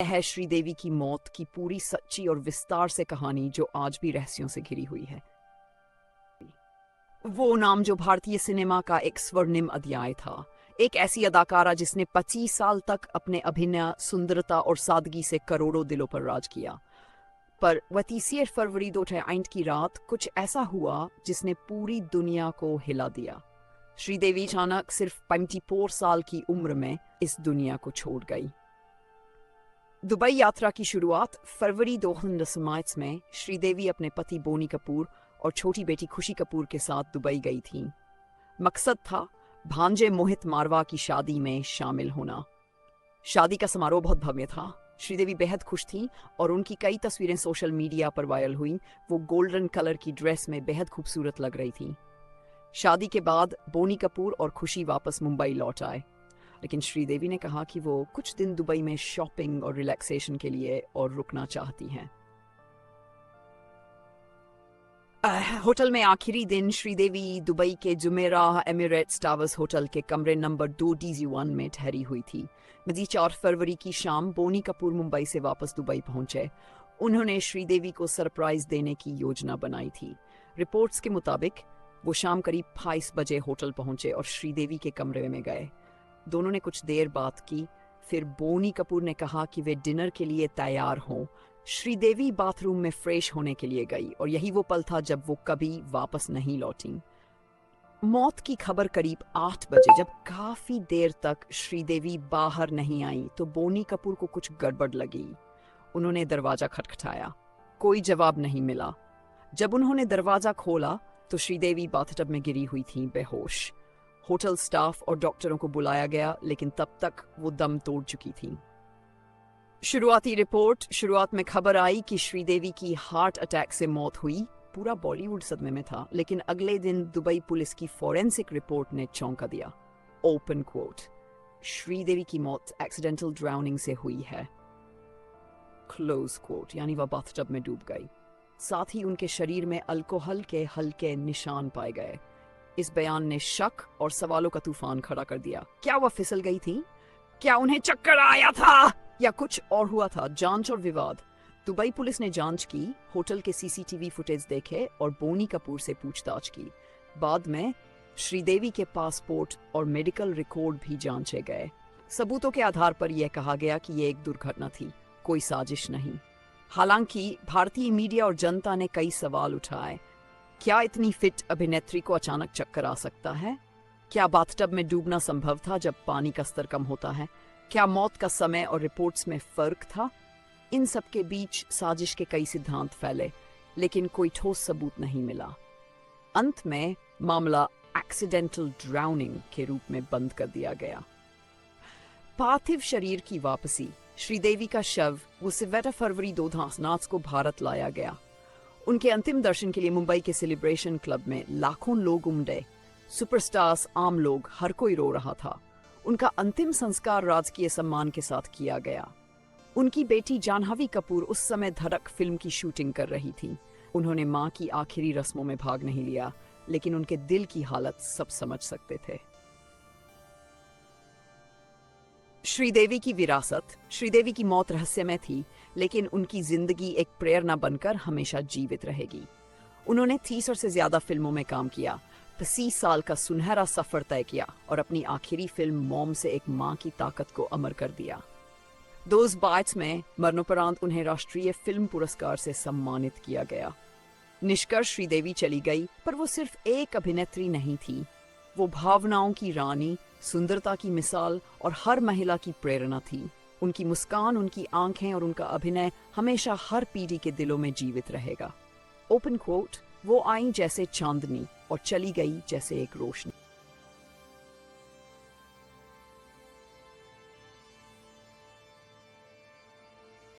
है श्रीदेवी की मौत की पूरी सच्ची और विस्तार से कहानी जो आज भी रहस्यों से घिरी हुई है। वो नाम जो भारतीय सिनेमा का एक स्वर्णिम अध्याय था, एक ऐसी अदाकारा जिसने 25 साल तक अपने अभिनय, सुंदरता और सादगी से करोड़ों दिलों पर राज किया। पर 31 फरवरी 2008 की रात कुछ ऐसा हुआ जिसने पूरी दुनिया को हिला दिया। श्रीदेवी अचानक सिर्फ 24 साल की उम्र में इस दुनिया को छोड़ गई। दुबई यात्रा की शुरुआत फरवरी 2018 में श्रीदेवी अपने पति बोनी कपूर और छोटी बेटी खुशी कपूर के साथ दुबई गई थी। मकसद था भांजे मोहित मारवा की शादी में शामिल होना। शादी का समारोह बहुत भव्य था। श्रीदेवी बेहद खुश थी और उनकी कई तस्वीरें सोशल मीडिया पर वायरल हुई। वो गोल्डन कलर की ड्रेस में बेहद खूबसूरत लग रही थी। शादी के बाद बोनी कपूर और खुशी वापस मुंबई लौट आए, लेकिन श्रीदेवी ने कहा कि वो कुछ दिन दुबई में शॉपिंग और रिलैक्सेशन के लिए और रुकना चाहती हैं। होटल में आखिरी दिन श्रीदेवी दुबई के जुमेराह एमिरेट्स टावर्स होटल के कमरे नंबर 2DZ1 में ठहरी हुई थी। मजीद 4 फरवरी की शाम बोनी कपूर मुंबई से वापस दुबई पहुंचे। उन्होंने श्रीदेवी को सरप्राइज देने की योजना बनाई थी। रिपोर्ट्स के मुताबिक वो शाम करीब 22 बजे होटल पहुंचे और श्रीदेवी के कमरे में गए। दोनों ने कुछ देर बात की। फिर बोनी कपूर ने कहा कि वे डिनर के लिए तैयार हों। श्रीदेवी बाथरूम में फ्रेश होने के लिए गई और यही वो पल था जब वो कभी वापस नहीं लौटी। मौत की खबर करीब 8 बजे, जब काफी देर तक श्रीदेवी बाहर नहीं आई तो बोनी कपूर को कुछ गड़बड़ लगी। उन्होंने दरवाजा खटखटाया, कोई जवाब नहीं मिला। जब उन्होंने दरवाजा खोला तो श्रीदेवी बाथटब में गिरी हुई थी बेहोश। होटल स्टाफ और डॉक्टरों को बुलाया गया, लेकिन तब तक वो दम तोड़ चुकी थी। शुरुआत में खबर आई कि श्रीदेवी की हार्ट अटैक से मौत हुई। पूरा बॉलीवुड सदमे में था, लेकिन अगले दिन दुबई पुलिस की फॉरेंसिक रिपोर्ट ने चौंका दिया। ओपन कोट, श्रीदेवी की मौत एक्सीडेंटल ड्राउनिंग से हुई है। क्लोज कोट, यानी वह बाथटब में डूब गई। साथ ही उनके शरीर में अल्कोहल के हल्के निशान पाए गए। इस बयान ने शक और सवालों का तूफान खड़ा कर दिया। क्या वह फिसल गई थी? क्या उन्हें चक्कर आया था या कुछ और हुआ था? जांच और विवाद। दुबई पुलिस ने जांच की, होटल के सीसीटीवी फुटेज देखे और बोनी कपूर से पूछताछ की। बाद में श्रीदेवी के पासपोर्ट और मेडिकल रिकॉर्ड भी जांचे गए। सबूतों के आधार पर यह कहा गया कि यह एक दुर्घटना थी, कोई साजिश नहीं। हालांकि भारतीय मीडिया और जनता ने कई सवाल उठाए। क्या इतनी फिट अभिनेत्री को अचानक चक्कर आ सकता है? क्या बाथटब में डूबना संभव था जब पानी का स्तर कम होता है? क्या मौत का समय और रिपोर्ट्स में फर्क था? इन सब के बीच साजिश के कई सिद्धांत फैले, लेकिन कोई ठोस सबूत नहीं मिला। अंत में मामला एक्सीडेंटल ड्राउनिंग के रूप में बंद कर दिया गया। पार्थिव शरीर की वापसी। श्रीदेवी का शव 27 फरवरी 2018 को भारत लाया गया। उनके अंतिम दर्शन के लिए मुंबई के सेलिब्रेशन क्लब में लाखों लोग उमड़े। सुपरस्टार्स, आम लोग, हर कोई रो रहा था। उनका अंतिम संस्कार राजकीय सम्मान के साथ किया गया। उनकी बेटी जानहवी कपूर उस समय धड़क फिल्म की शूटिंग कर रही थी। उन्होंने मां की आखिरी रस्मों में भाग नहीं लिया, लेकिन उनके दिल की हालत सब समझ सकते थे। श्रीदेवी की विरासत। श्रीदेवी की मौत रहस्यमय थी, लेकिन उनकी जिंदगी एक प्रेरणा बनकर हमेशा जीवित रहेगी। उन्होंने 30 और से ज्यादा फिल्मों में काम किया, 25 साल का सुनहरा सफर तय किया और अपनी आखिरी फिल्म मॉम से एक मां की ताकत को अमर कर दिया। 2022 में मरणोपरांत उन्हें राष्ट्रीय फिल्म पुरस्कार से सम्मानित किया गया। निष्कर्ष, श्रीदेवी चली गई, पर वो सिर्फ एक अभिनेत्री नहीं थी। वो भावनाओं की रानी, सुंदरता की मिसाल और हर महिला की प्रेरणा थी। उनकी मुस्कान, उनकी आंखें और उनका अभिनय हमेशा हर पीढ़ी के दिलों में जीवित रहेगा। ओपन कोट, वो आई जैसे चांदनी और चली गई जैसे एक रोशनी।